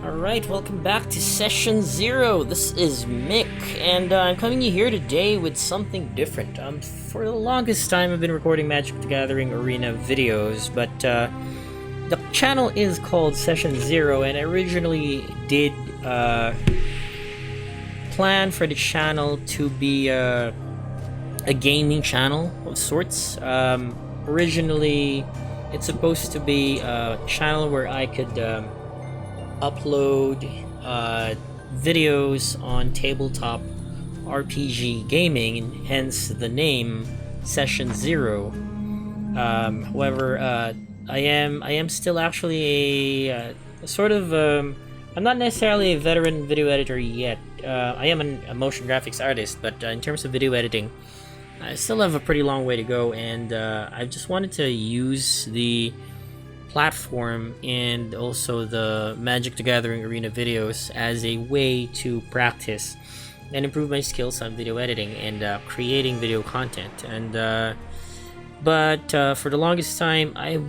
Alright, welcome back to Session 0. This is Mick, and I'm coming to you here today with something different. For the longest time I've been recording Magic the Gathering Arena videos, but the channel is called Session 0, and I originally did plan for the channel to be a gaming channel of sorts. Originally, it's supposed to be a channel where I could upload videos on tabletop RPG gaming, and hence the name Session 0. However, I am still actually a sort of I'm not necessarily a veteran video editor yet. I am a motion graphics artist, but in terms of video editing, I still have a pretty long way to go, and I just wanted to use the platform and also the Magic the Gathering Arena videos as a way to practice and improve my skills on video editing and creating video content. And but for the longest time, I've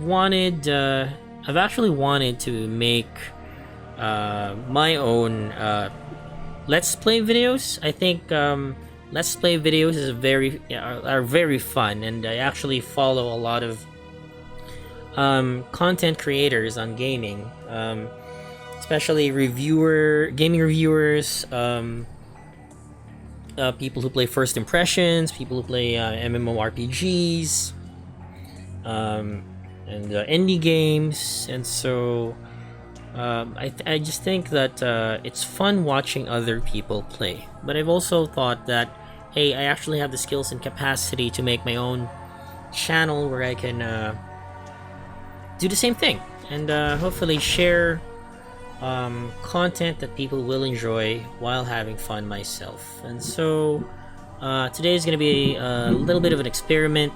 actually wanted to make my own Let's Play videos. I think Let's Play videos are very fun, and I actually follow a lot of content creators on gaming, especially gaming reviewers, people who play first impressions, people who play MMORPGs, and indie games. And so I just think that it's fun watching other people play, but I've also thought that, hey, I actually have the skills and capacity to make my own channel where I can do the same thing and hopefully share content that people will enjoy while having fun myself. And so today is going to be a little bit of an experiment.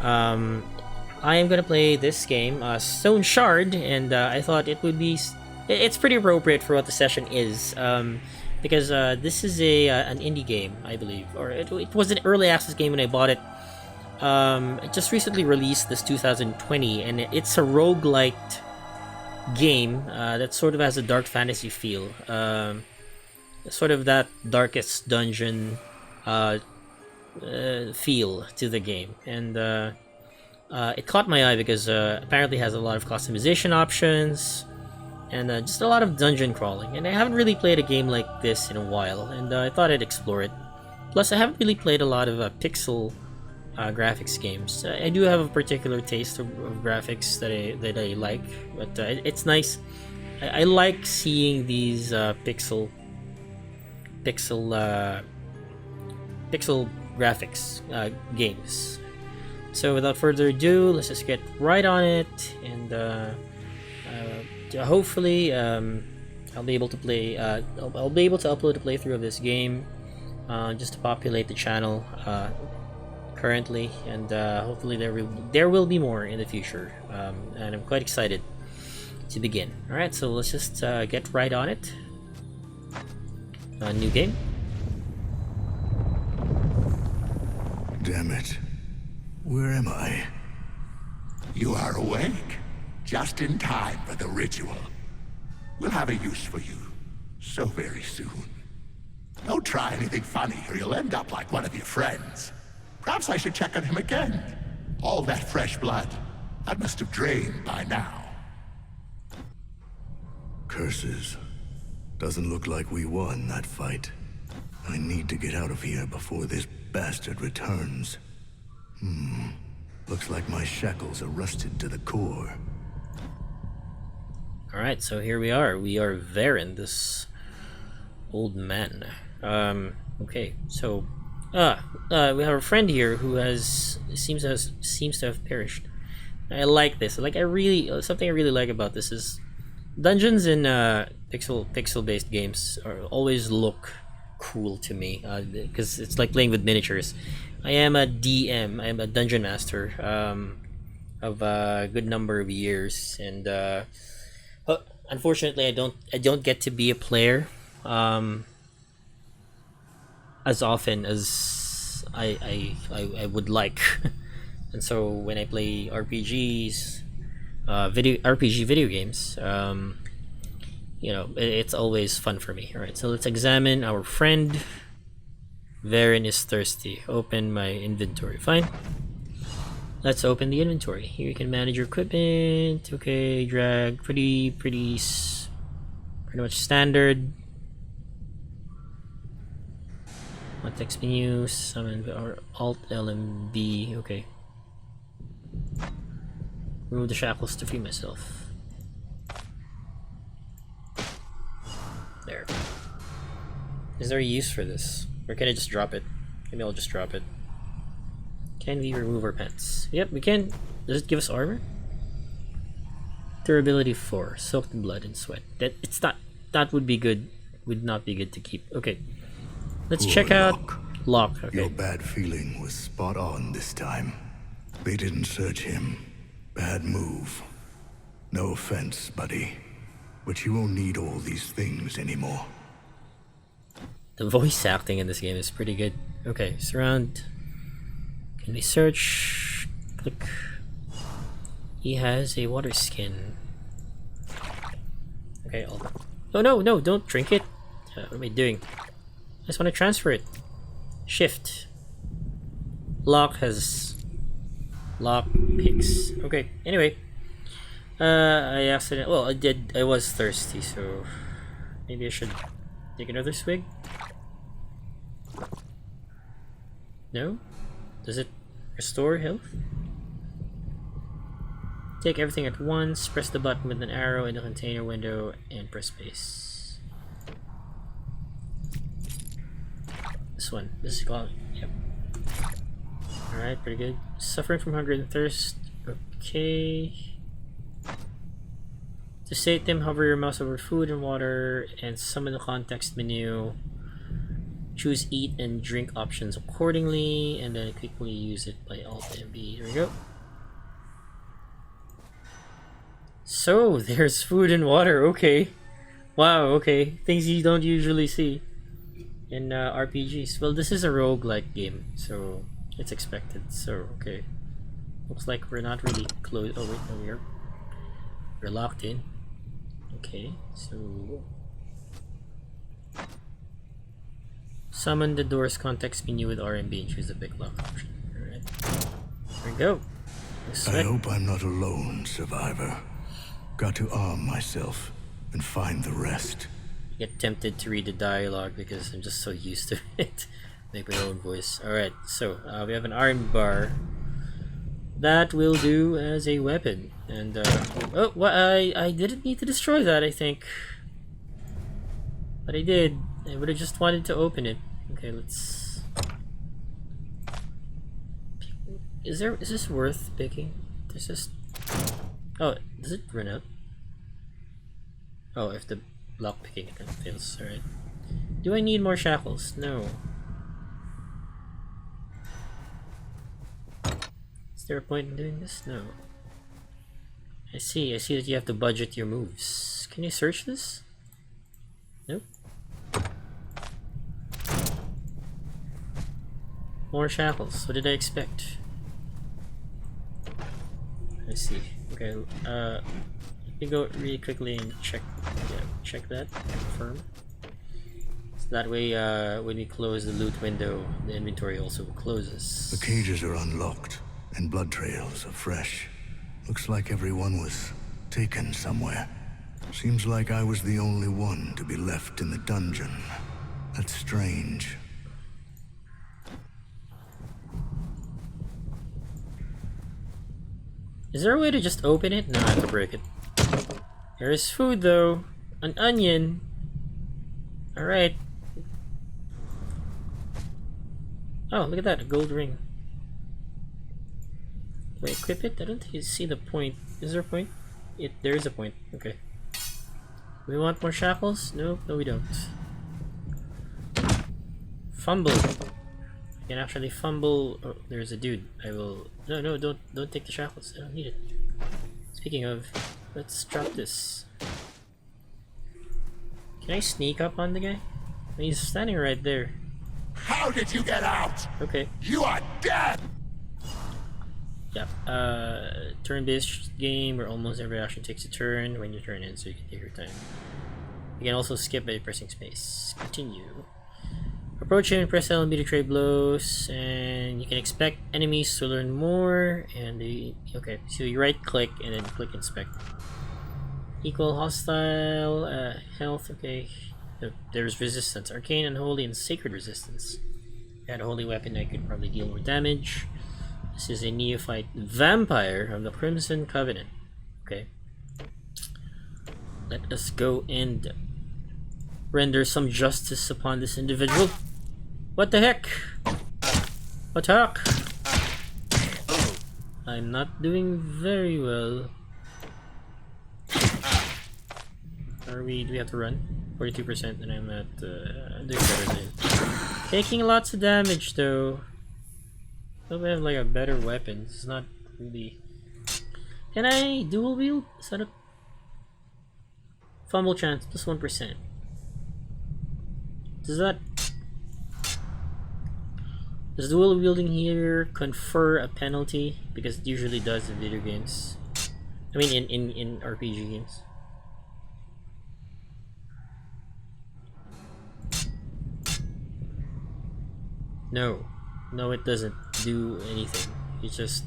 I am going to play this game, Stoneshard, and I thought it's pretty appropriate for what the session is, because this is an indie game, I believe, or it was an early access game when I bought it. It just recently released this 2020, and it's a roguelike game that sort of has a dark fantasy feel, sort of that Darkest Dungeon feel to the game. And it caught my eye because apparently it has a lot of customization options and just a lot of dungeon crawling, and I haven't really played a game like this in a while, and I thought I'd explore it. Plus, I haven't really played a lot of pixel graphics games. I do have a particular taste of graphics that I like, but it's nice. I like seeing these pixel graphics games. So without further ado, let's just get right on it, and hopefully I'll be able to play. I'll be able to upload a playthrough of this game just to populate the channel currently, and hopefully there will be more in the future, and I'm quite excited to begin. Alright, so let's just get right on it. New game. Damn it. Where am I? You are awake, just in time for the ritual. We'll have a use for you so very soon. Don't try anything funny or you'll end up like one of your friends. Perhaps I should check on him again. All that fresh blood, that must have drained by now. Curses. Doesn't look like we won that fight. I need to get out of here before this bastard returns. Looks like my shackles are rusted to the core. Alright, so here we are. We are Varen, this old man. Okay, so we have a friend here who seems to have perished. I like this. Something I really like about this is dungeons in pixel-based games always look cool to me, because it's like playing with miniatures. I am a DM. I am a dungeon master of a good number of years, and unfortunately, I don't get to be a player as often as I would like. And so when I play RPG video games, you know, it's always fun for me. All right, so let's examine our friend. Varen is thirsty. Open my inventory. Fine. Let's open the inventory. Here you can manage your equipment. Okay, drag. Pretty much standard. Context menu. Summon or Alt LMB. Okay. Remove the shackles to free myself. There. Is there a use for this? Or can I just drop it? Maybe I'll just drop it. Can we remove our pants? Yep, we can. Does it give us armor? Durability 4. Soaked in blood and sweat. That would be good. Would not be good to keep. Okay. Let's check out Locke. Okay. Your bad feeling was spot on this time. They didn't search him. Bad move. No offense, buddy. But you won't need all these things anymore. The voice acting in this game is pretty good. Okay, surround. Can we search? Click. He has a water skin. Okay, Oh no, don't drink it. What am I doing? I just want to transfer it. Shift. Lock picks. Okay, anyway. I was thirsty, so maybe I should take another swig. No? Does it restore health? Take everything at once, press the button with an arrow in the container window, and press space. This one. This is called. Yep. Alright, pretty good. Suffering from hunger and thirst. Okay. To sate them, hover your mouse over food and water and summon the context menu. Choose eat and drink options accordingly, and then quickly use it by Alt MB. There we go. So, there's food and water. Okay. Wow, okay. Things you don't usually see in RPGs. Well, this is a roguelike game, so it's expected. So, okay. Looks like we're not really close. Oh, wait, no, we're locked in. Okay, so summon the door's context menu with RMB and choose the big lock option. Alright. There we go. I hope I'm not alone, survivor. Got to arm myself and find the rest. I get tempted to read the dialogue because I'm just so used to it. Make my own voice. Alright, so we have an arm bar. That will do as a weapon. And oh, well, I didn't need to destroy that, I think. But I did. I would have just wanted to open it. Okay, let's. Is this worth picking? There's just. Oh, does it run out? Oh, if the block picking it fails. Alright. Do I need more shackles? No. Is there a point in doing this? No. I see that you have to budget your moves. Can you search this? Nope. More shackles. What did I expect? I see. Okay, let me go really quickly and check that. Confirm. So that way, when we close the loot window, the inventory also closes. The cages are unlocked, and blood trails are fresh. Looks like everyone was taken somewhere. Seems like I was the only one to be left in the dungeon. That's strange. Is there a way to just open it? No, I have to break it. There is food though. An onion. Alright. Oh, look at that, a gold ring. Do I equip it? I don't see the point. Is there a point? There is a point. Okay. We want more shackles? No, we don't. Fumble. I can actually fumble. Oh, there's a dude. I will. No, don't take the shackles. I don't need it. Speaking of, let's drop this. Can I sneak up on the guy? He's standing right there. How did you get out? Okay. You are dead! Yeah, turn-based game where almost every action takes a turn. When your turn ends, so you can take your time. You can also skip by pressing space. Continue. Approach him and press L and B to trade blows, and you can expect enemies to learn more. And okay, so you right click and then click inspect. Equal hostile health. Okay, there's resistance, arcane, unholy, and sacred resistance. If I had a holy weapon, I could probably deal more damage. This is a neophyte vampire of the Crimson Covenant. Okay, let us go and render some justice upon this individual. What the heck? Attack! I'm not doing very well. Do we have to run? 42%, and I'm at doing better than taking lots of damage though. Hope I have like a better weapon. It's not really. Can I dual wield? Is that a fumble chance plus 1%? Does dual wielding here confer a penalty? Because it usually does in video games. I mean in RPG games. No, it doesn't do anything. It's just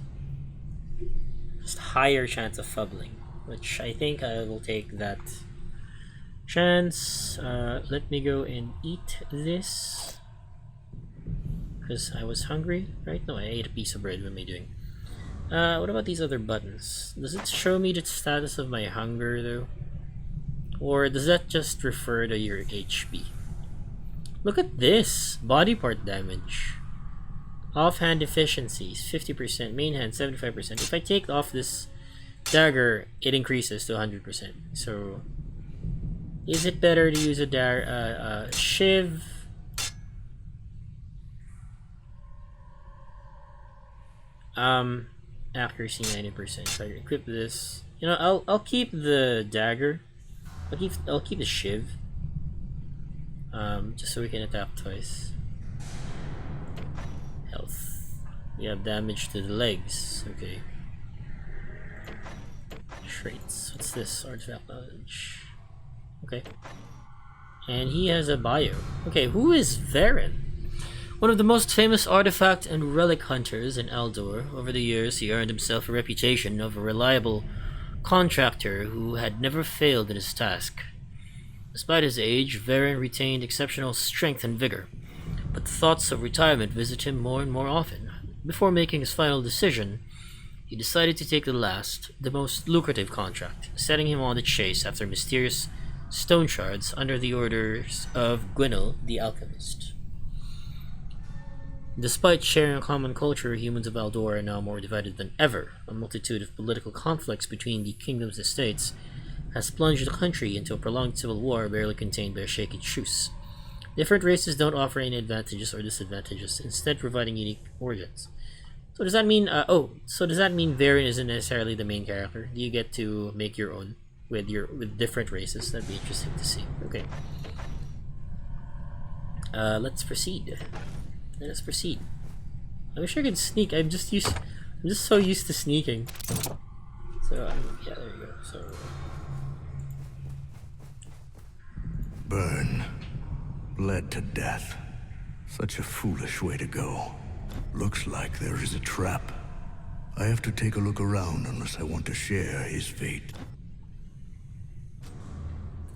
higher chance of fumbling, which I think I will take that chance. Let me go and eat this because I was hungry, right? No, I ate a piece of bread. What am I doing? What about these other buttons? Does it show me the status of my hunger though? Or does that just refer to your HP? Look at this! Body part damage. Offhand efficiencies, 50%. Main hand, 75%. If I take off this dagger, it increases to 100%. So, is it better to use a shiv? Accuracy 90%. So I equip this. You know, I'll keep the dagger. I'll keep the shiv. Just so we can attack twice. Health. We have damage to the legs. Okay. Traits. What's this? Artifact knowledge. Okay. And he has a bio. Okay, who is Varen? One of the most famous artifact and relic hunters in Aldor. Over the years, he earned himself a reputation of a reliable contractor who had never failed in his task. Despite his age, Varen retained exceptional strength and vigor, but the thoughts of retirement visit him more and more often. Before making his final decision, he decided to take the most lucrative contract, setting him on the chase after mysterious Stoneshards under the orders of Gwynel the Alchemist. Despite sharing a common culture, humans of Aldor are now more divided than ever. A multitude of political conflicts between the kingdom's estates has plunged the country into a prolonged civil war barely contained by a shaky truce. Different races don't offer any advantages or disadvantages, instead providing unique origins. So does that mean Varen isn't necessarily the main character? Do you get to make your own with different races? That'd be interesting to see. Okay. Let's proceed. I wish I could sneak. I'm just so used to sneaking. So yeah, there you go. So burn. Bled to death. Such a foolish way to go. Looks like there is a trap. I have to take a look around unless I want to share his fate.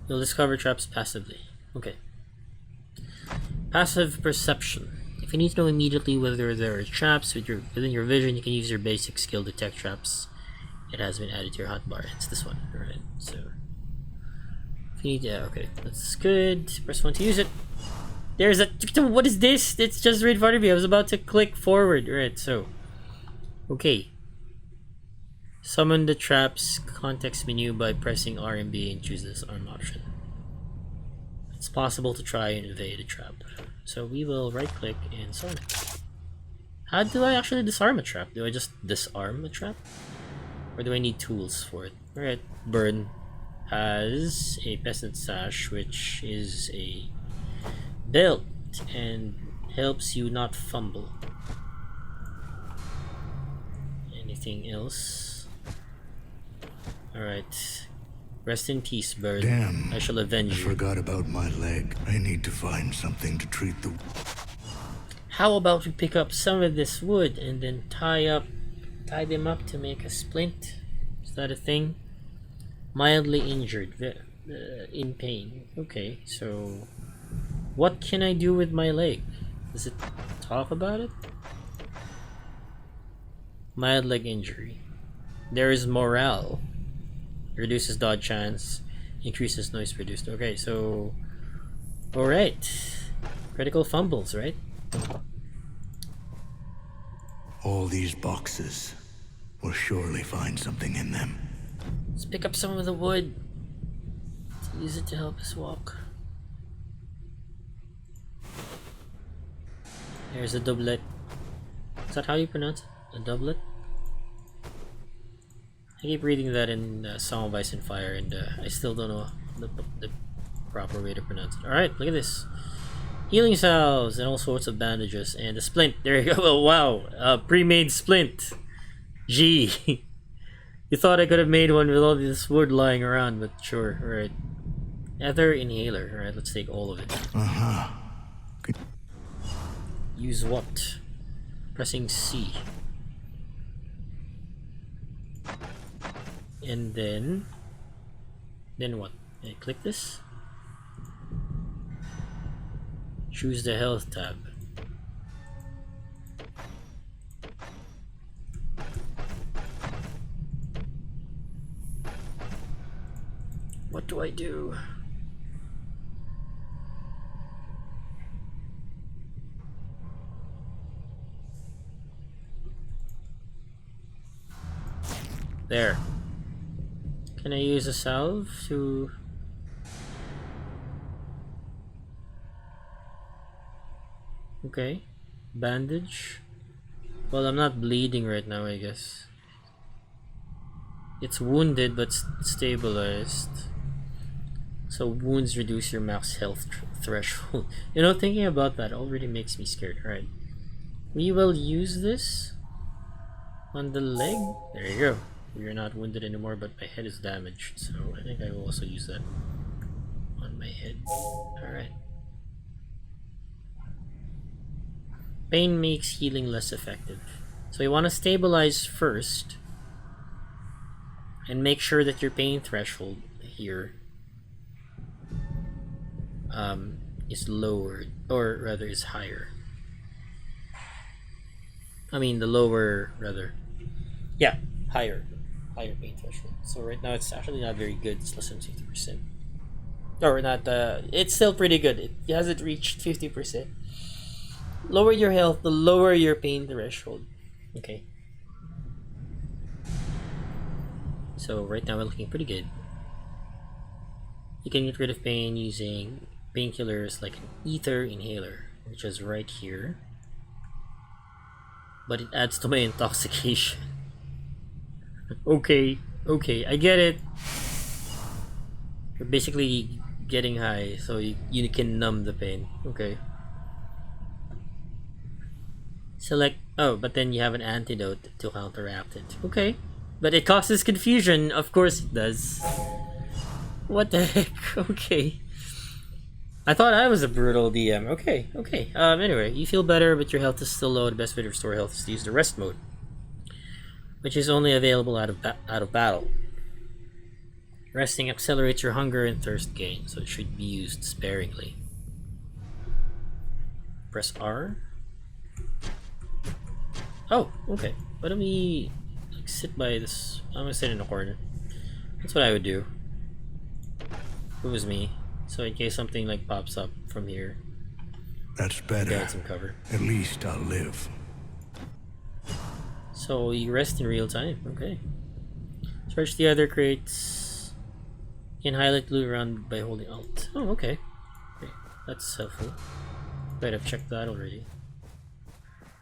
You'll discover traps passively. Okay. Passive perception. If you need to know immediately whether there are traps within your vision, you can use your basic skill detect traps. It has been added to your hotbar. It's this one. Alright, so if you need okay, that's good. Press 1 to use it. There's a what is this? It's just right in front of me. I was about to click forward. Alright, so okay. Summon the traps context menu by pressing R and B and choose this arm option. It's possible to try and evade a trap. So we will right click and summon it. How do I actually disarm a trap? Do I just disarm a trap? Or do I need tools for it? Alright, Burn has a peasant sash, which is a belt and helps you not fumble. Anything else? Alright. Rest in peace, bird. Damn. I shall I avenge you. forgot about my leg. I need to find something to treat the... How about we pick up some of this wood and then tie them up to make a splint? Is that a thing? Mildly injured, in pain. Okay, so what can I do with my leg? Does it talk about it? Mild leg injury. There is morale. Reduces dodge chance. Increases noise produced. Okay, so... Alright. Critical fumbles, right? All these boxes. We'll surely find something in them. Let's pick up some of the wood. To use it to help us walk. There's a doublet. Is that how you pronounce it? A doublet? I keep reading that in Song of Ice and Fire, and I still don't know the proper way to pronounce it. Alright, look at this. Healing salves and all sorts of bandages and a splint. There you go. Oh, wow. Pre-made splint. Gee. You thought I could have made one with all this wood lying around, but sure. Alright. Ether inhaler. Alright, let's take all of it. Uh-huh. Use what? Pressing C. And then what? I click this. Choose the health tab. What do I do? There. Can I use a salve to... Okay. Bandage. Well, I'm not bleeding right now, I guess. It's wounded but stabilized. So wounds reduce your max health threshold. You know, thinking about that already makes me scared. Alright. We will use this on the leg. There you go. You're not wounded anymore, but my head is damaged, so I think I will also use that on my head. Alright. Pain makes healing less effective. So you want to stabilize first and make sure that your pain threshold here is lowered, or rather is higher. I mean the lower, rather. Yeah, higher pain threshold. So right now it's actually not very good. It's less than 50%. Or not, it's still pretty good. It hasn't reached 50%. Lower your health, the lower your pain threshold. Okay. So right now we're looking pretty good. You can get rid of pain using painkillers like an ether inhaler, which is right here. But it adds to my intoxication. Okay, I get it. You're basically getting high, so you can numb the pain. Okay. Select... Oh, but then you have an antidote to counteract it. Okay. But it causes confusion. Of course it does. What the heck? Okay. I thought I was a brutal DM. Okay. Anyway, you feel better, but your health is still low. The best way to restore health is to use the rest mode, which is only available out of battle. Resting accelerates your hunger and thirst gain, so it should be used sparingly. Press R. Oh, okay. Why don't we sit by this? I'm gonna sit in a corner. That's what I would do. If it was me. So in case something like pops up from here, That's better. get some cover. At least I'll live. So you rest in real time. Okay. Search the other crates. You can highlight loot around by holding Alt. Oh, okay. That's helpful. Wait, I've checked that already.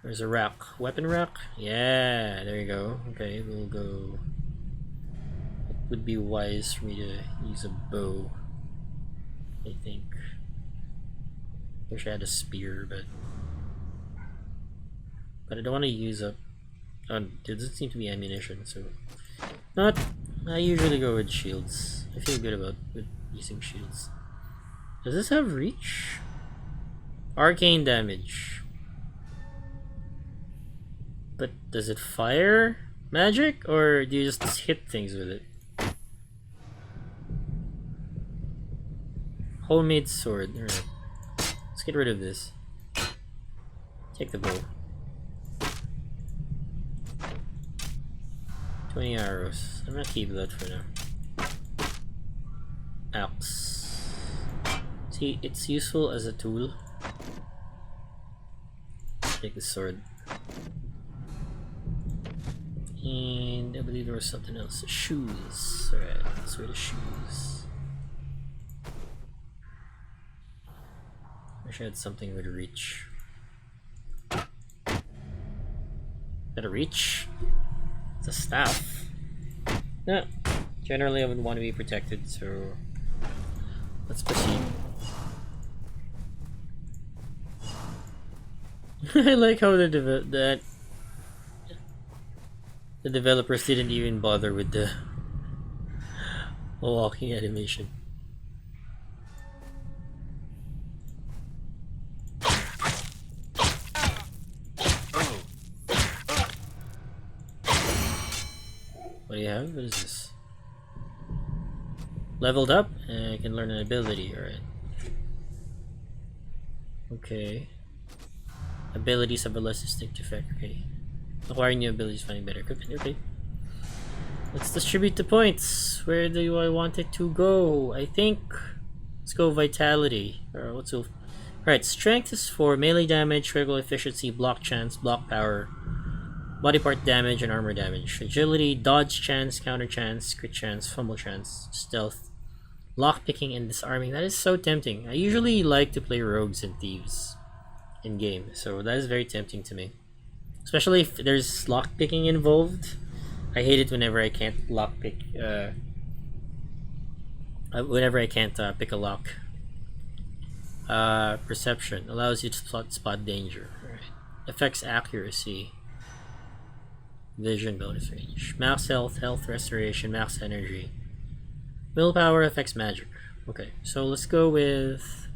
There's a rack. Weapon rack? Yeah, there you go. Okay, we'll go. It would be wise for me to use a bow, I think. Wish I had a spear, but I don't want to use a... Oh, there doesn't seem to be ammunition, so... Not I usually go with shields. I feel good about using shields. Does this have reach? Arcane damage. But does it fire magic, or do you just hit things with it? Homemade sword. Alright. Let's get rid of this. Take the bow. 20 arrows. I'm gonna keep that for now. Axe. See, it's useful as a tool. Take the sword. And I believe there was something else. Shoes. Alright, let's wear the shoes. Wish I had something with reach. Is that a reach? It's a staff. No. Generally I would want to be protected, so let's proceed. I like how the developers didn't even bother with the walking animation. What do you have? What is this? Leveled up? And I can learn an ability, alright. Okay. Abilities have a less distinct effect, okay. Acquiring new abilities, finding better equipment, okay. Let's distribute the points. Where do I want it to go? I think let's go vitality. Or what's so Alright, strength is for melee damage, critical efficiency, block chance, block power, body part damage, and armor damage. Agility, dodge chance, counter chance, crit chance, fumble chance, stealth, lockpicking, and disarming. That is so tempting. I usually like to play rogues and thieves in game, so that is very tempting to me. Especially if there's lockpicking involved. I hate it whenever I can't lockpick. Whenever I can't pick a lock. Perception allows you to spot danger. Right. Affects accuracy. Vision bonus range. Max health, health restoration, max energy. Willpower affects magic. Okay, so let's go with.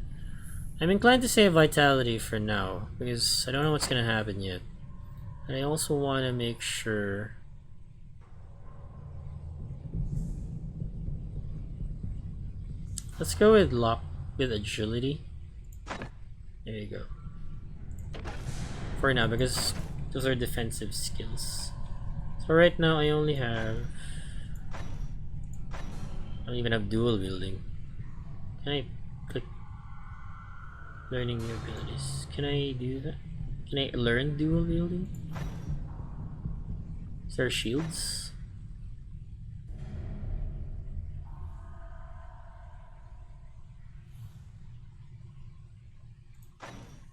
I'm inclined to say vitality for now because I don't know what's gonna happen yet. And I also want to make sure. Let's go with agility. There you go. For now, because those are defensive skills. So right now I only have. I don't even have dual wielding. Can I click learning new abilities? Can I do that? Can I learn dual wielding? Is there shields?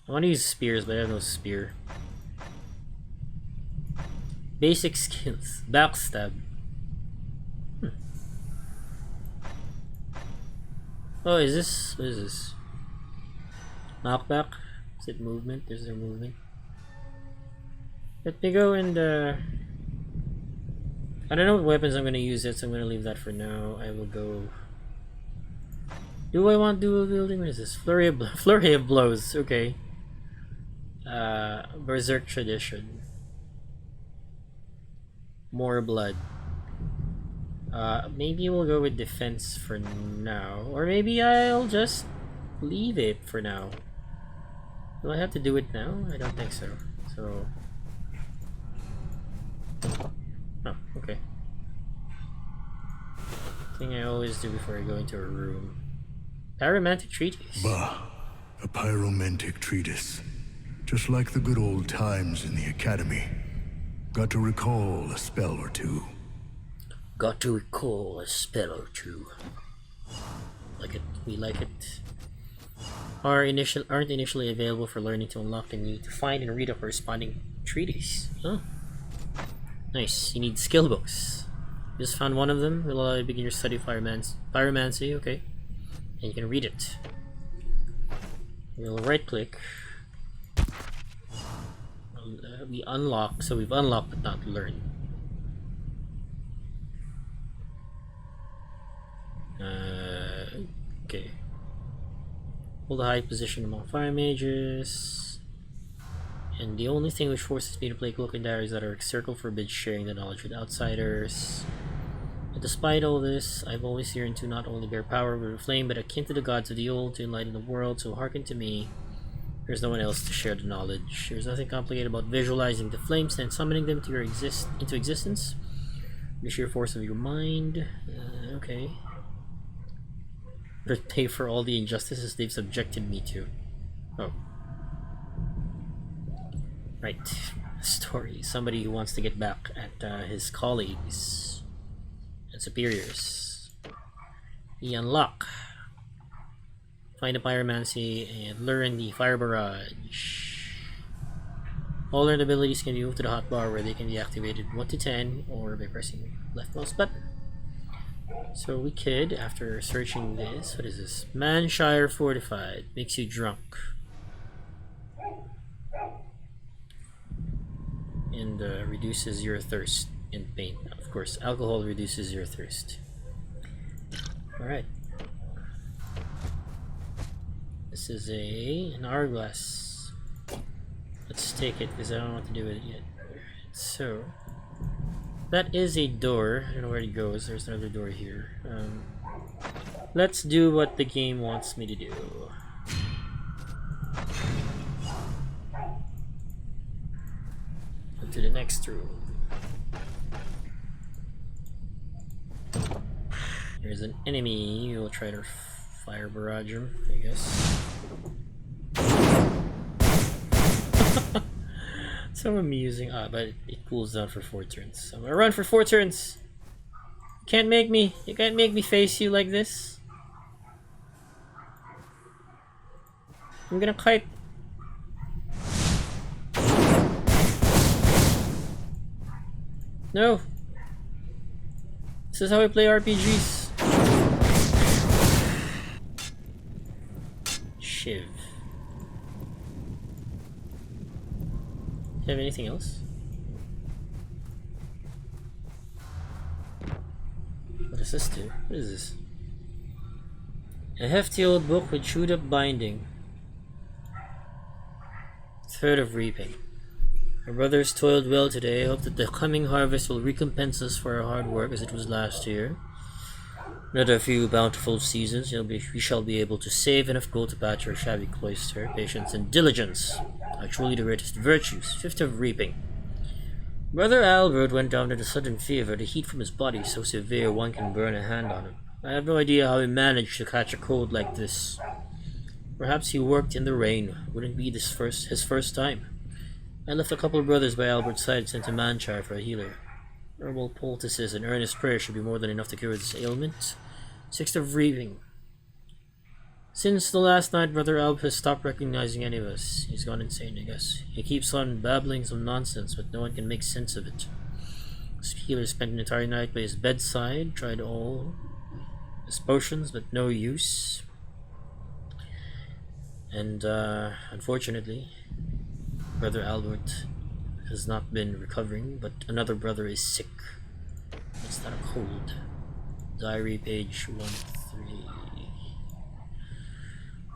I want to use spears, but I have no spear. Basic skills. Backstab. Oh, is this? What is this? Knockback? Is it movement? Is there movement? Let me go and I don't know what weapons I'm gonna use yet, so I'm gonna leave that for now. I will go. Do I want dual wielding? What is this? Flurry of blows. Okay. Berserk tradition. More blood. Maybe we'll go with defense for now, or maybe I'll just leave it for now. Do I have to do it now? I don't think so. So. Oh, okay. Thing I always do before I go into a room. Pyromantic treatise. Bah, a pyromantic treatise. Just like the good old times in the academy. Got to recall a spell or two. Got to recall a spell or two. Like it, we like it. Aren't initially available for learning to unlock them. You need to find and read a corresponding treatise. Oh. Nice. You need skill books. Just found one of them. Will allow you to begin your study of pyromancy. Okay. And you can read it. We'll right click. We unlock, so we've unlocked but not learned. Okay. Hold a high position among fire mages. And the only thing which forces me to play Cloak and Dagger is that our circle forbids sharing the knowledge with outsiders. But despite all this, I've always yearned to not only bear power with a flame, but akin to the gods of the old, to enlighten the world, so hearken to me. There's no one else to share the knowledge. There's nothing complicated about visualizing the flames and summoning them to into existence. The sheer force of your mind. Okay. But pay for all the injustices they've subjected me to. Oh. Right. Story. Somebody who wants to get back at his colleagues and superiors. We unlock. Find a pyromancy and learn the fire barrage. All learned abilities can be moved to the hotbar where they can be activated 1 to 10 or by pressing left mouse button. So we could, after searching this, what is this? Manshire Fortified. Makes you drunk. And reduces your thirst and pain. Of course, alcohol reduces your thirst. Alright. This is an hourglass. Let's take it because I don't know what to do with it yet. So, that is a door. I don't know where it goes. There's another door here. Let's do what the game wants me to do. Go to the next room. There's an enemy. We'll try to fire barrage him, I guess. So amusing. But it cools down for 4 turns. So I'm gonna run for 4 turns. You can't make me face you like this. I'm gonna kite. No. This is how I play RPGs. Shiv. Do you have anything else? What does this do? What is this? A hefty old book with chewed up binding. Third of reaping. Our brothers toiled well today. I hope that the coming harvest will recompense us for our hard work as it was last year. Another few bountiful seasons, we shall be able to save enough gold to patch our shabby cloister. Patience and diligence are truly the greatest virtues. Fifth of reaping. Brother Albert went down in a sudden fever. The heat from his body is so severe one can burn a hand on him. I have no idea how he managed to catch a cold like this. Perhaps he worked in the rain. Wouldn't be his first time. I left a couple of brothers by Albert's side, sent to Manchar for a healer. Herbal poultices and earnest prayer should be more than enough to cure this ailment. Sixth of reaping. Since the last night, Brother Alb has stopped recognizing any of us. He's gone insane, I guess. He keeps on babbling some nonsense, but no one can make sense of it. This healer spent an entire night by his bedside, tried all his potions, but no use. And, unfortunately, Brother Albert has not been recovering, but another brother is sick. It's not a cold. Diary page 1-3.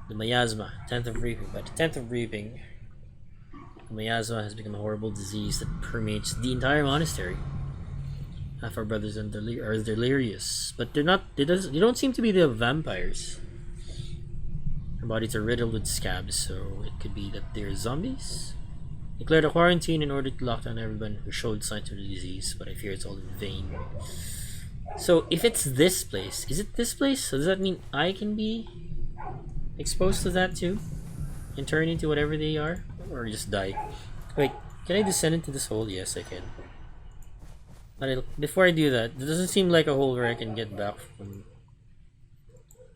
The miasma, 10th of reaping. By the 10th of reaping, the miasma has become a horrible disease that permeates the entire monastery. Half our brothers are delirious, but they're not. They don't seem to be the vampires. Their bodies are riddled with scabs, so it could be that they're zombies. Declared a quarantine in order to lock down everyone who showed signs of the disease, but I fear it's all in vain. So if it's this place, is it this place? So does that mean I can be exposed to that too? And turn into whatever they are? Or just die? Wait, can I descend into this hole? Yes, I can. But before I do that, it doesn't seem like a hole where I can get back from.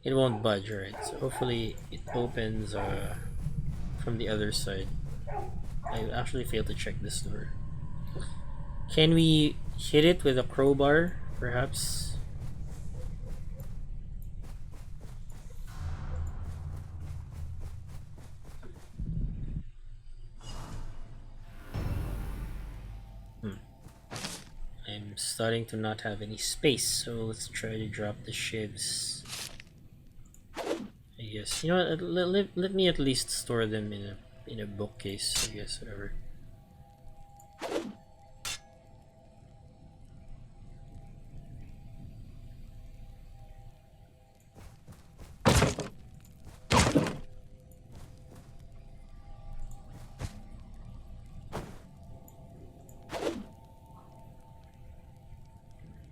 It won't budge, right? So hopefully it opens from the other side. I actually failed to check this door. Can we hit it with a crowbar, perhaps? I'm starting to not have any space, so let's try to drop the shivs. guess. You know what? Let me at least store them in a bookcase. I guess whatever.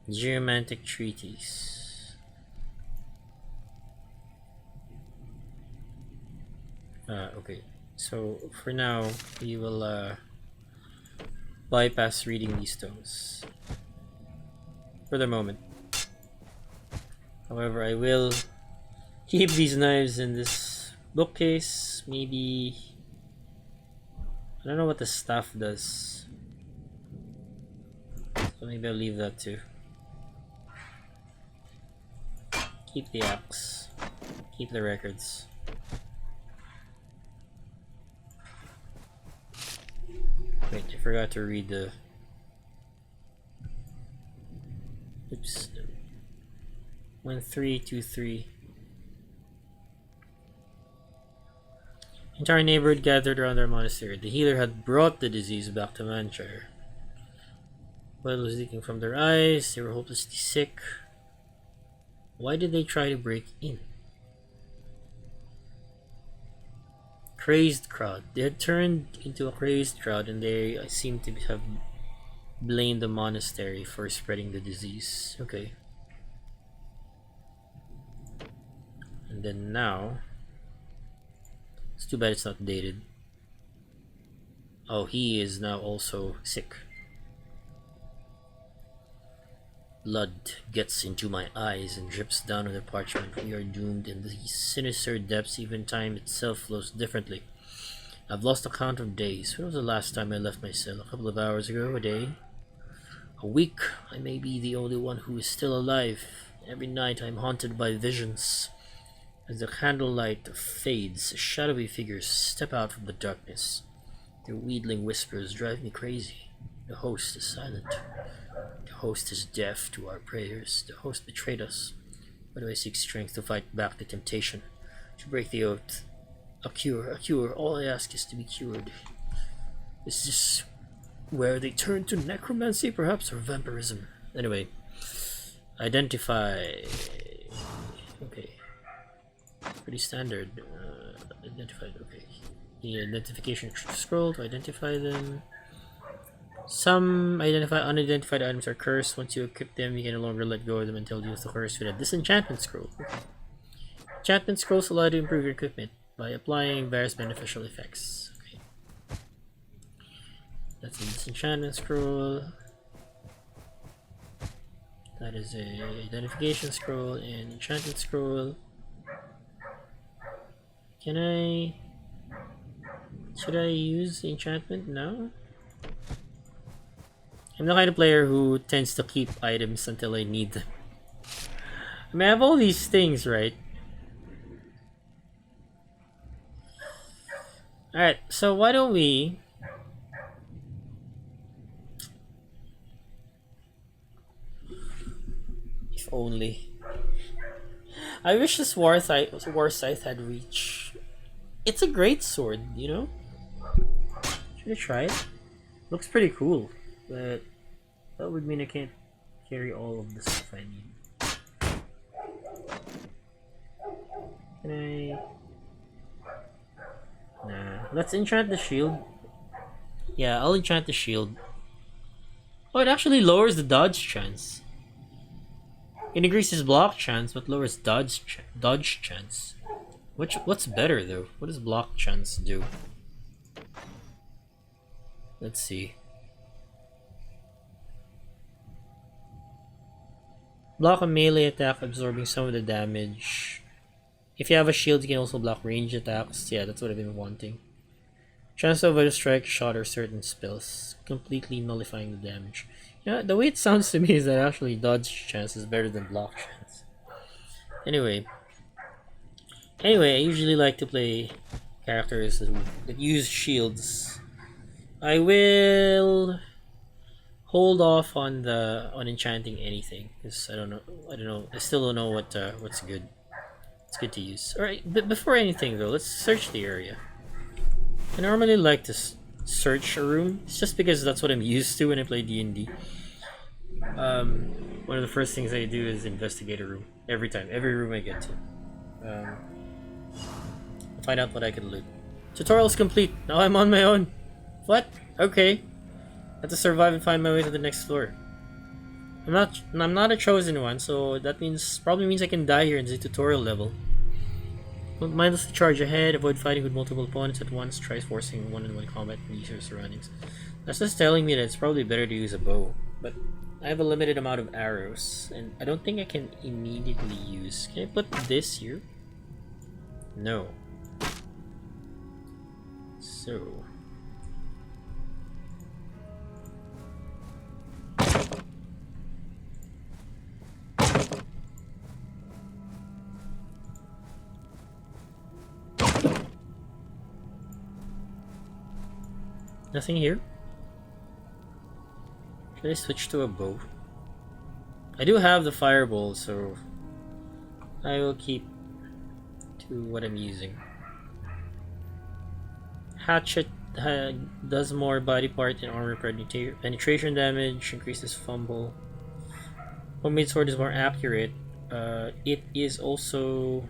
Geomantic treatise. Okay. So for now, we will bypass reading these stones for the moment. However, I will keep these knives in this bookcase. Maybe I don't know what the staff does, so maybe I'll leave that too. Keep the axe. Keep the records. Wait, I forgot to read the... Oops. 1323. Entire neighborhood gathered around their monastery. The healer had brought the disease back to Manchester. Blood was leaking from their eyes. They were hopelessly sick. Why did they try to break in? Crazed crowd. They had turned into a crazed crowd, and they seem to have blamed the monastery for spreading the disease. Okay. And then now... It's too bad it's not dated. Oh, he is now also sick. Blood gets into my eyes and drips down on the parchment. We are doomed in these sinister depths. Even time itself flows differently. I've lost count of days. When was the last time I left my cell? A couple of hours ago? A day? A week? I may be the only one who is still alive. Every night I'm haunted by visions. As the candlelight fades, shadowy figures step out from the darkness. Their wheedling whispers drive me crazy. The host is silent. The host is deaf to our prayers. The host betrayed us. Why do I seek strength to fight back the temptation? To break the oath? A cure, a cure. All I ask is to be cured. Is this where they turn to necromancy, perhaps, or vampirism? Anyway, identify. Okay. Pretty standard. Identified. Okay. The identification scroll to identify them. Some unidentified items are cursed. Once you equip them, you can no longer let go of them until you use the curse with a disenchantment scroll. Okay. Enchantment scrolls allow you to improve your equipment by applying various beneficial effects. Okay. That's a disenchantment scroll. That is a identification scroll and enchantment scroll. Can I... Should I use enchantment now? I'm the kind of player who tends to keep items until I need them. I mean, I have all these things, right? Alright, so why don't we... If only. I wish this war scythe had reach. It's a great sword, you know? Should I try it? Looks pretty cool, but that would mean I can't carry all of the stuff I need. Can I... Nah, let's enchant the shield. Yeah, I'll enchant the shield. Oh, it actually lowers the dodge chance. It increases block chance, but lowers dodge chance. What's better though? What does block chance do? Let's see. Block a melee attack, absorbing some of the damage. If you have a shield, you can also block range attacks. Yeah, that's what I've been wanting. Chance to avoid a strike, shot, or certain spells, completely nullifying the damage. Yeah, the way it sounds to me is that actually dodge chance is better than block chance. Anyway, I usually like to play characters that use shields. I will hold off on enchanting anything because I don't know. I still don't know what's good. It's good to use. Alright, but before anything though, let's search the area. I normally like to search a room. It's just because that's what I'm used to when I play D&D. One of the first things I do is investigate a room. Every time. Every room I get to. Find out what I can loot. Tutorial's complete. Now I'm on my own. What? Okay. I have to survive and find my way to the next floor. I'm not a chosen one, so that probably means I can die here in the tutorial level. Don't mindlessly charge ahead, avoid fighting with multiple opponents at once, try forcing one-on-one combat in your surroundings. That's just telling me that it's probably better to use a bow, but I have a limited amount of arrows, and I don't think I can immediately use. Can I put this here? No. So... Nothing here? Should I switch to a bow? I do have the fireball, so I will keep to what I'm using. Hatchet does more body part and armor penetration damage, increases fumble. Homemade sword is more accurate. It is also...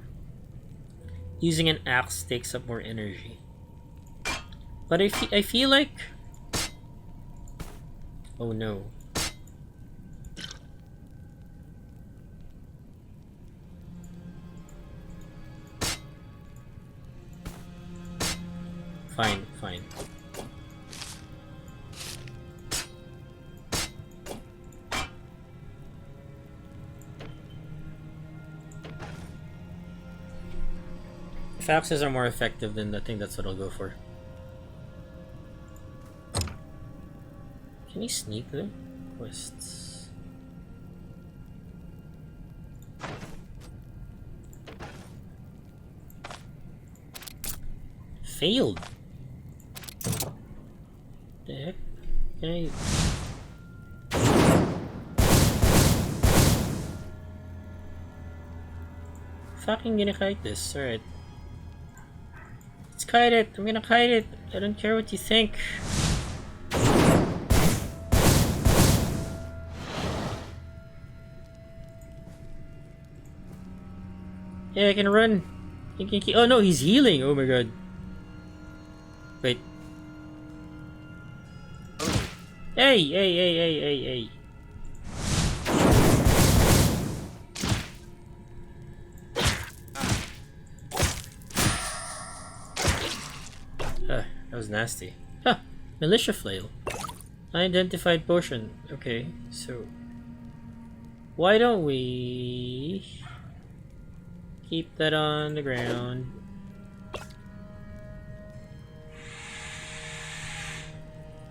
Using an axe takes up more energy. But I feel like... Oh no. Fine, fine. If axes are more effective, then I think that's what I'll go for. Can you sneak them? Quests. Failed. The heck? Can I... Fucking gonna kite this. Alright. Let's kite it. I'm gonna kite it. I don't care what you think. Yeah, I can run. Oh no, he's healing. Oh my god. Wait. Hey, hey, hey, hey, hey, hey. That was nasty. Huh. Militia flail. Unidentified potion. Okay, so... Why don't we... keep that on the ground.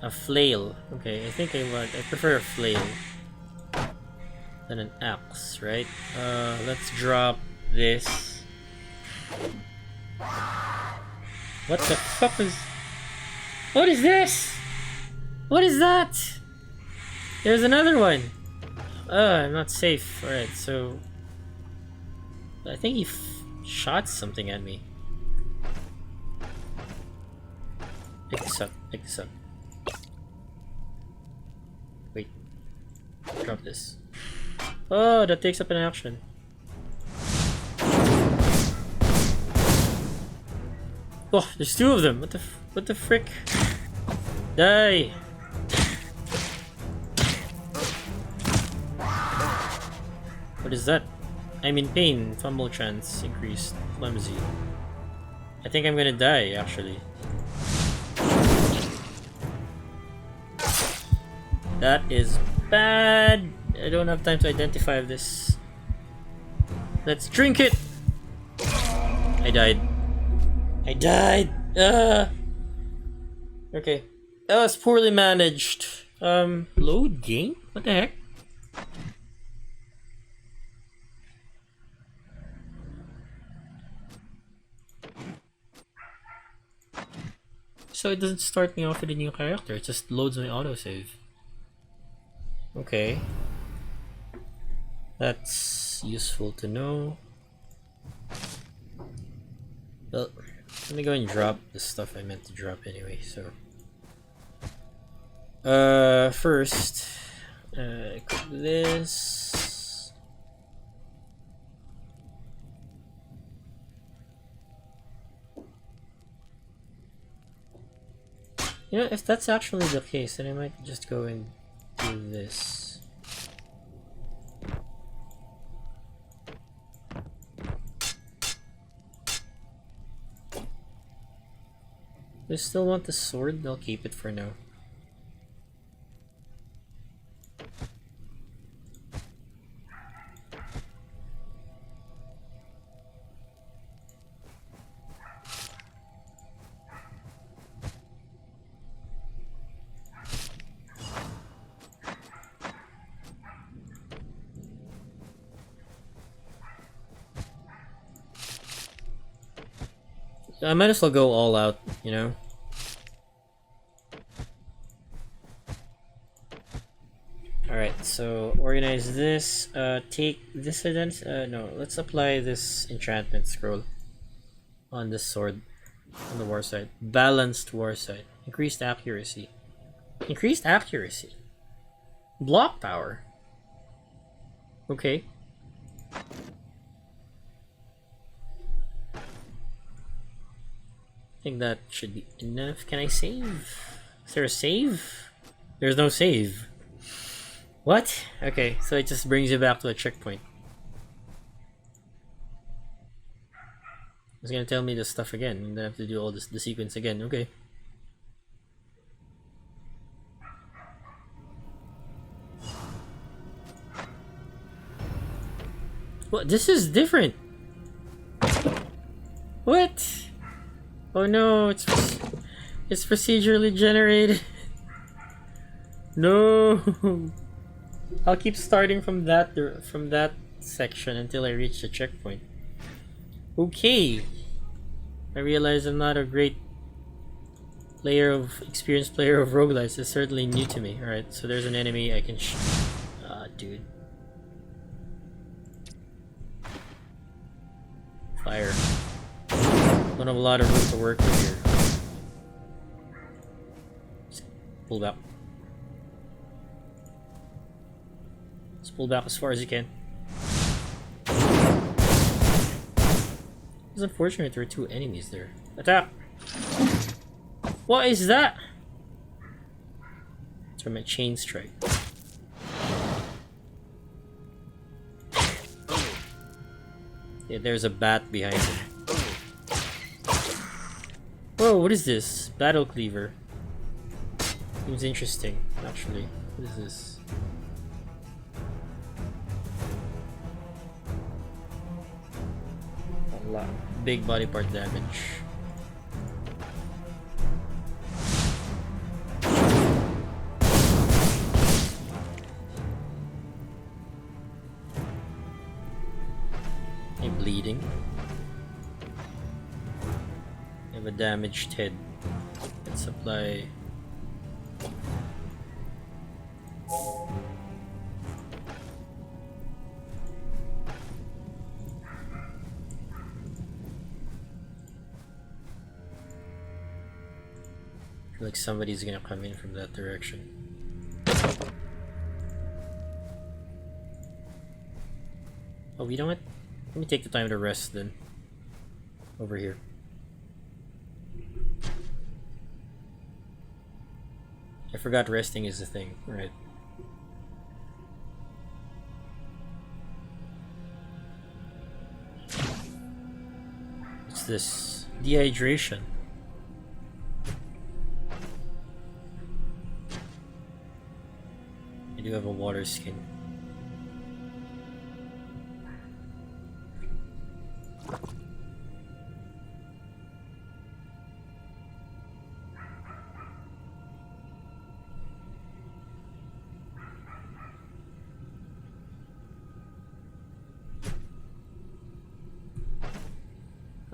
A flail. Okay, I think I prefer a flail than an axe, right? Let's drop this. What the fuck is... What is this? What is that? There's another one. I'm not safe. Alright, so... I think he shot something at me. Pick this up, pick this up. Wait. Drop this. Oh, that takes up an action. Oh, there's two of them. What the frick? Die! What is that? I'm in pain. Fumble chance increased. Flimsy. I think I'm gonna die, actually. That is bad. I don't have time to identify this. Let's drink it! I died. I died! Okay. That was poorly managed. Load game? What the heck? So it doesn't start me off with a new character, it just loads my autosave. Okay. That's useful to know. Well, let me go and drop the stuff I meant to drop anyway, so. First, equip this. You know, if that's actually the case, then I might just go and do this. I still want the sword, I'll keep it for now. I might as well go all out, you know? Alright, so organize this, take this no, let's apply this enchantment scroll on this sword, on the war side. Balanced war side. Increased accuracy. Increased accuracy. Block power. Okay. I think that should be enough. Can I save? Is there a save? There's no save. What? Okay, so it just brings you back to a checkpoint. It's gonna tell me this stuff again, and then I have to do all this, the sequence again. Okay. What? This is different. What? Oh no, it's procedurally generated. No. I'll keep starting from that section until I reach the checkpoint. Okay. I realize I'm not a great experienced player of roguelikes. It's certainly new to me. Alright, so there's an enemy I can dude. Fire. Don't have a lot of room to work with here. Just pull back. Just pull back as far as you can. It's unfortunate there are two enemies there. Attack! What is that? It's from a chain strike. Yeah, there's a bat behind him. Whoa, what is this? Battle cleaver. Seems interesting, actually. What is this? A lot. Big body part damage. I'm bleeding. I have a damaged head. Let's apply. I feel like somebody's gonna come in from that direction. Oh, you know what? Let me take the time to rest then. Over here. I forgot resting is a thing, right? What's this? Dehydration. I do have a water skin.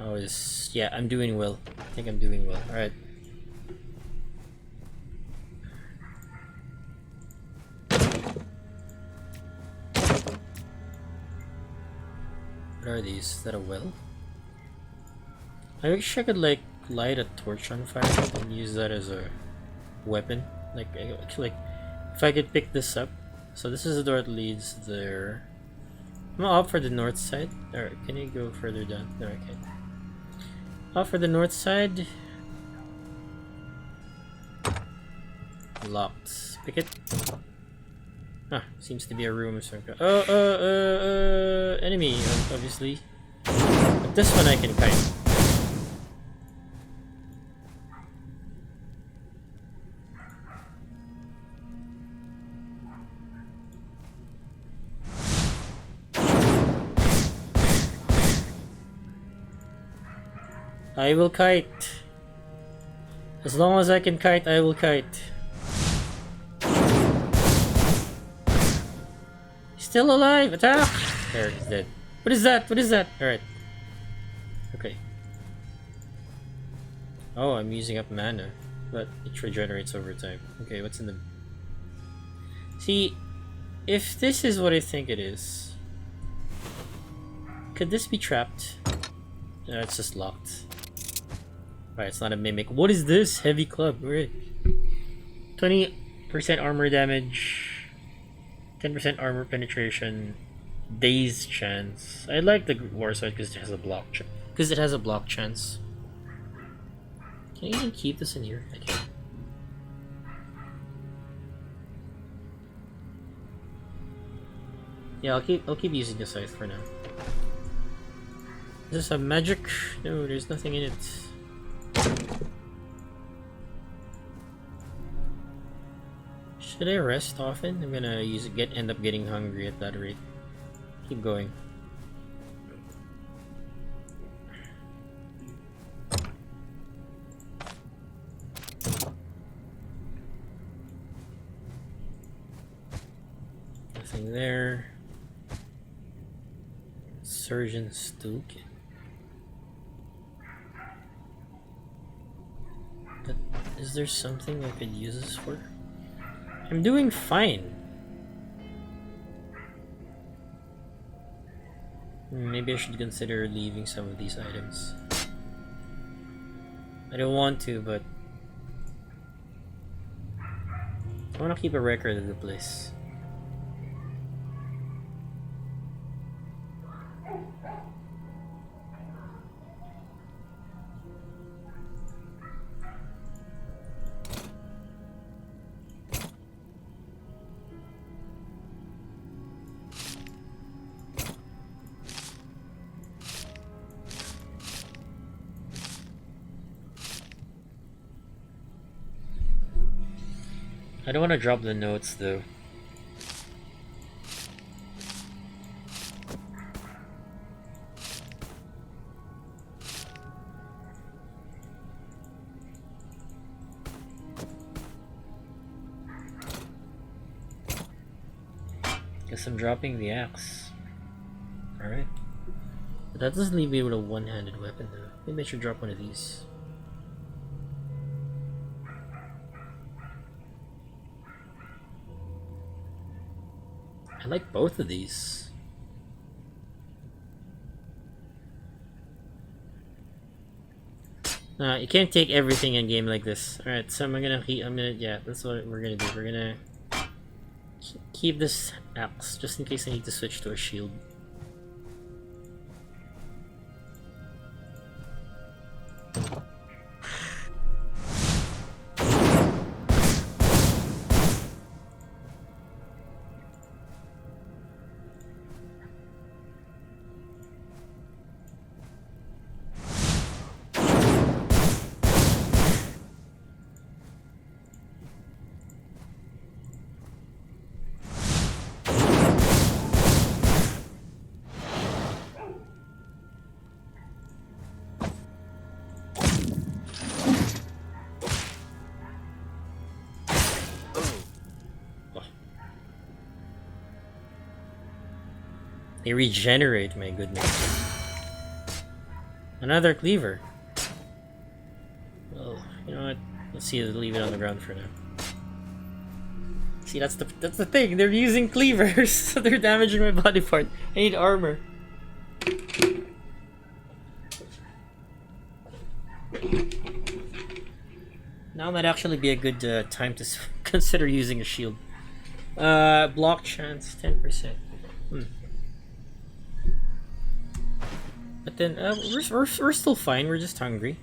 Oh, yeah, I'm doing well. I think I'm doing well. Alright. What are these? Is that a well? I wish I could like light a torch on fire and use that as a weapon. Like if I could pick this up. So this is the door that leads there. I'm gonna opt for the north side. Or can you go further down? No, I can't. Opt for the north side. Locked. Pick it. Ah, seems to be a room. So enemy, obviously. But this one I can kite. I will kite. As long as I can kite, I will kite. Still alive! Attack! There, he's dead. What is that? What is that? Alright. Okay. Oh, I'm using up mana. But it regenerates over time. Okay, what's in the... See, if this is what I think it is... Could this be trapped? No, it's just locked. Right, it's not a mimic. What is this? Heavy club. Right. 20% armor damage. 10% armor penetration. Daze chance. I like the war sword because it has a block chance. Can I even keep this in here? I can. Yeah, I'll keep using the scythe for now. Is this a magic? No, there's nothing in it. Should I rest often? I'm gonna end up getting hungry at that rate. Keep going. Nothing there. Surgeon's toolkit. But is there something I could use this for? I'm doing fine. Maybe I should consider leaving some of these items. I don't want to, but I want to keep a record of the place. I don't want to drop the notes though. Guess I'm dropping the axe. Alright. But that doesn't leave me with a one-handed weapon though. Maybe I should drop one of these. I like both of these. Nah, you can't take everything in a game like this. Alright, so yeah, that's what we're gonna do. We're gonna keep this axe, just in case I need to switch to a shield. They regenerate, my goodness. Another cleaver. Well, you know what? Let's leave it on the ground for now. See, that's the thing. They're using cleavers, so they're damaging my body part. I need armor. Now might actually be a good time to consider using a shield. Block chance 10%. But then we're still fine. We're just hungry.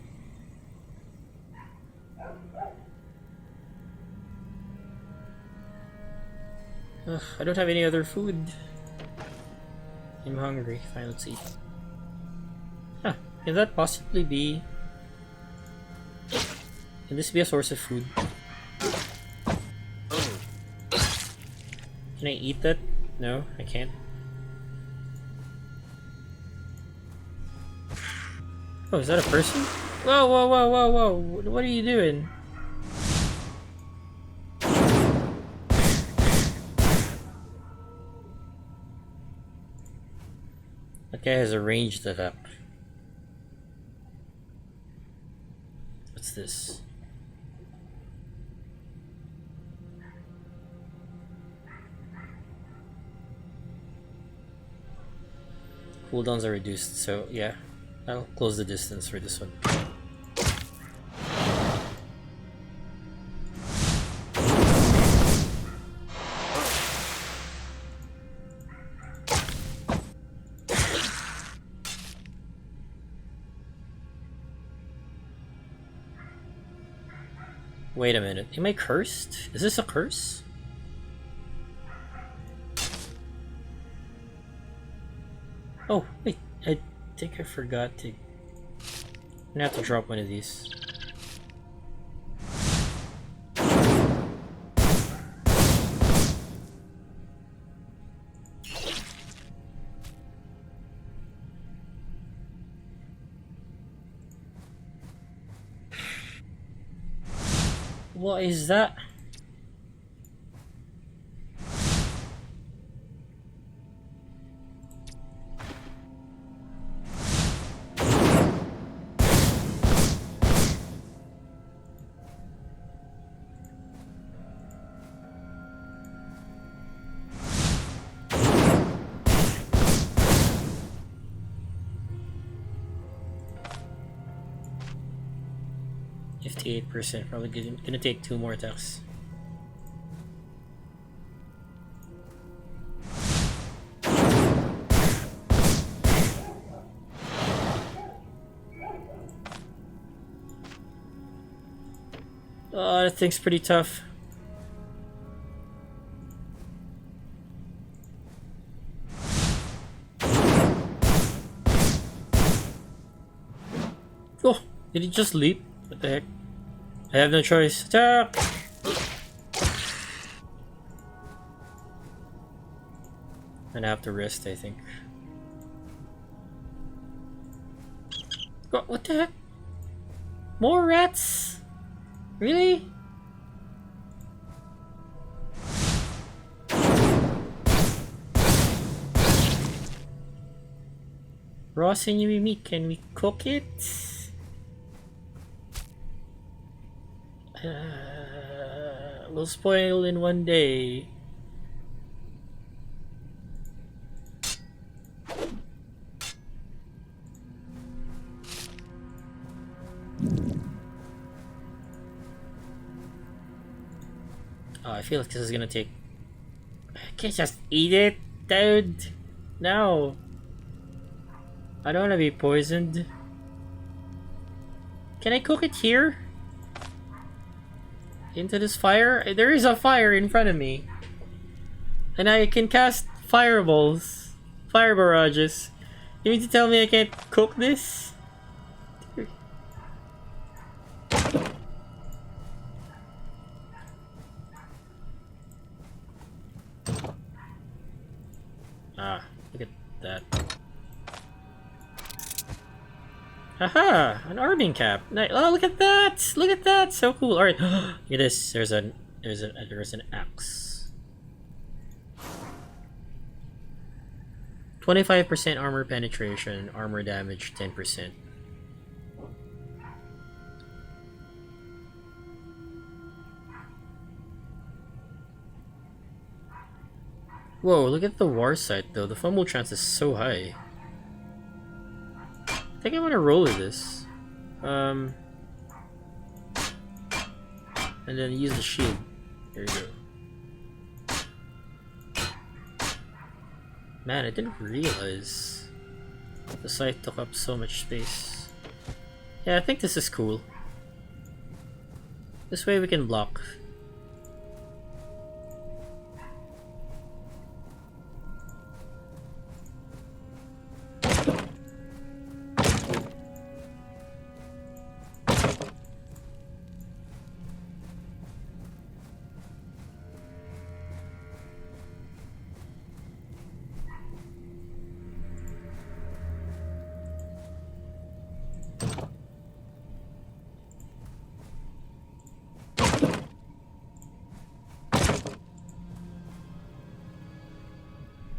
Ugh, I don't have any other food. I'm hungry. Fine, let's eat. Huh, can that possibly be... Can this be a source of food? Can I eat that? No, I can't. Oh, is that a person? Whoa, whoa, whoa, whoa, whoa! What are you doing? That guy has arranged it up. What's this? Cooldowns are reduced, so yeah. I'll close the distance for this one. Wait a minute. Am I cursed? Is this a curse? Oh, wait. I think I forgot to... I'm gonna have to drop one of these. What is that? %, probably gonna take 2 more attacks. Oh, that thing's pretty tough. Oh, did he just leap? What the heck? I have no choice. Attack! And I have to rest, I think. Oh, what the heck? More rats? Really? Raw sinewy meat, can we cook it? Will spoil in one day. Oh, I feel like this is gonna take... I can't just eat it, dude. No. I don't wanna be poisoned. Can I cook it here? Into this fire? There is a fire in front of me. And I can cast fireballs. Fire barrages. You mean to tell me I can't cook this? Ah, look at that. Haha! An arming cap. Nice. Oh, look at that! Look at that! So cool. All right. Look at this. There's an axe. 25% armor penetration, armor damage 10%. Whoa! Look at the war site though. The fumble chance is so high. I think I want to roll with this. And then use the shield. There you go. Man, I didn't realize the site took up so much space. Yeah, I think this is cool. This way we can block.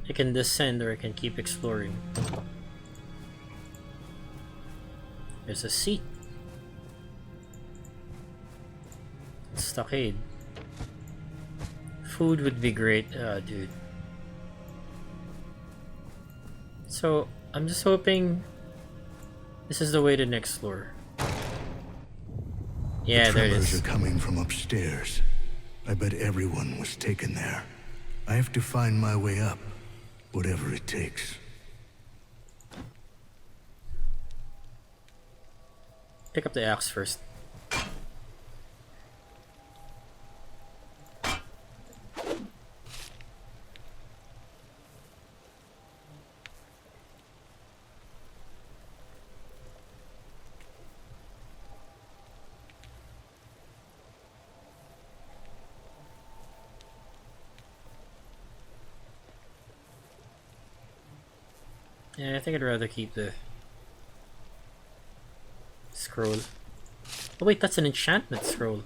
I can descend or I can keep exploring. There's a seat. Stockade. Food would be great, dude. So, I'm just hoping this is the way to next floor. Yeah, there it Tremors is. are coming from upstairs. I bet everyone was taken there. I have to find my way up, whatever it takes. Pick up the axe first. Yeah, I think I'd rather keep the scroll. Oh wait, that's an enchantment scroll.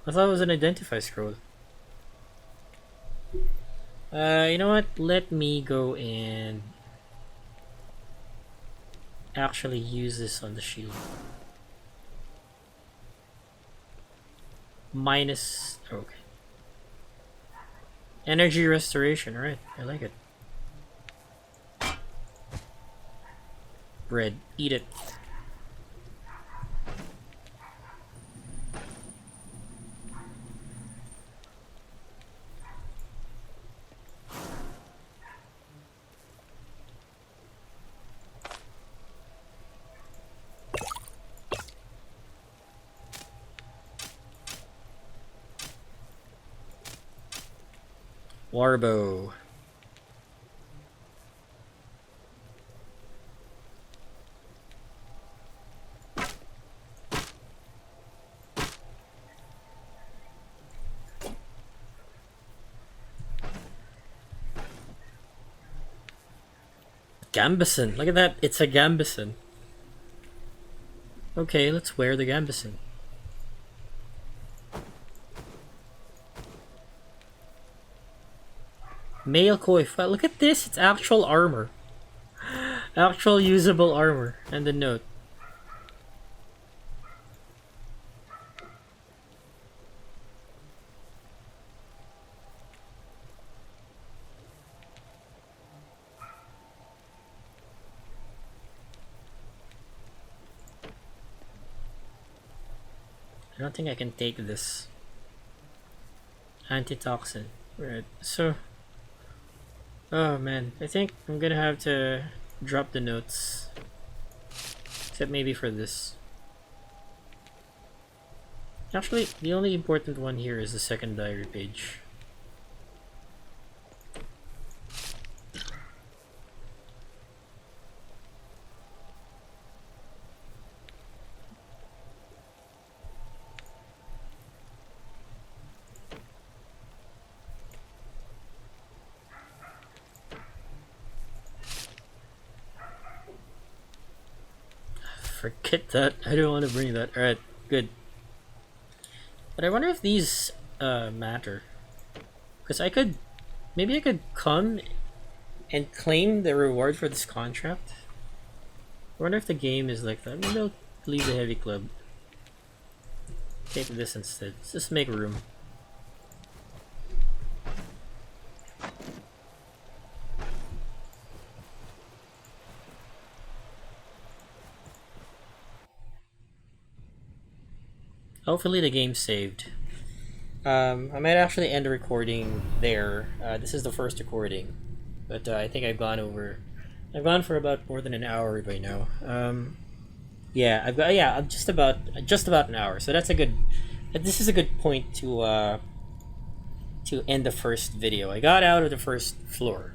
I thought it was an identify scroll. You know what? Let me go and actually use this on the shield. Minus... okay. Energy restoration, alright. I like it. Bread. Eat it. Warbow. Gambeson. Look at that. It's a Gambeson. Okay, let's wear the Gambeson. Male coif. Well, look at this. It's actual armor. Actual usable armor. And the note. I don't think I can take this. Antitoxin. Right. So... oh man. I think I'm gonna have to drop the notes. Except maybe for this. Actually, the only important one here is the second diary page. Forget that. I don't want to bring that. Alright, good. But I wonder if these matter. Because I could... maybe I could come and claim the reward for this contract. I wonder if the game is like that. Maybe I'll leave the heavy club. Take this instead. Let's just make room. Hopefully the game's saved. I might actually end the recording there. This is the first recording, but I think I've gone for about more than an hour right now. Yeah, I'm just about an hour. So that's a good. This is a good point to end the first video. I got out of the first floor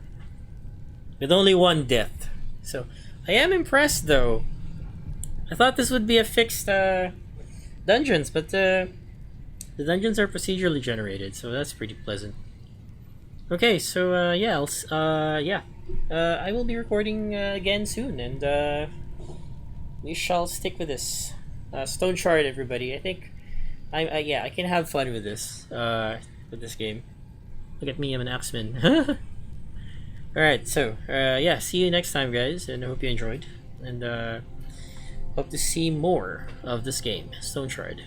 with only one death, so I am impressed though. I thought this would be a fixed dungeons, but the dungeons are procedurally generated, so that's pretty pleasant. Okay, so yeah, I will be recording again soon, and we shall stick with this. Stoneshard, everybody. I think I can have fun with this game. Look at me, I'm an axeman. Alright, so yeah, see you next time, guys, and I hope you enjoyed, and hope to see more of this game, Stoneshard.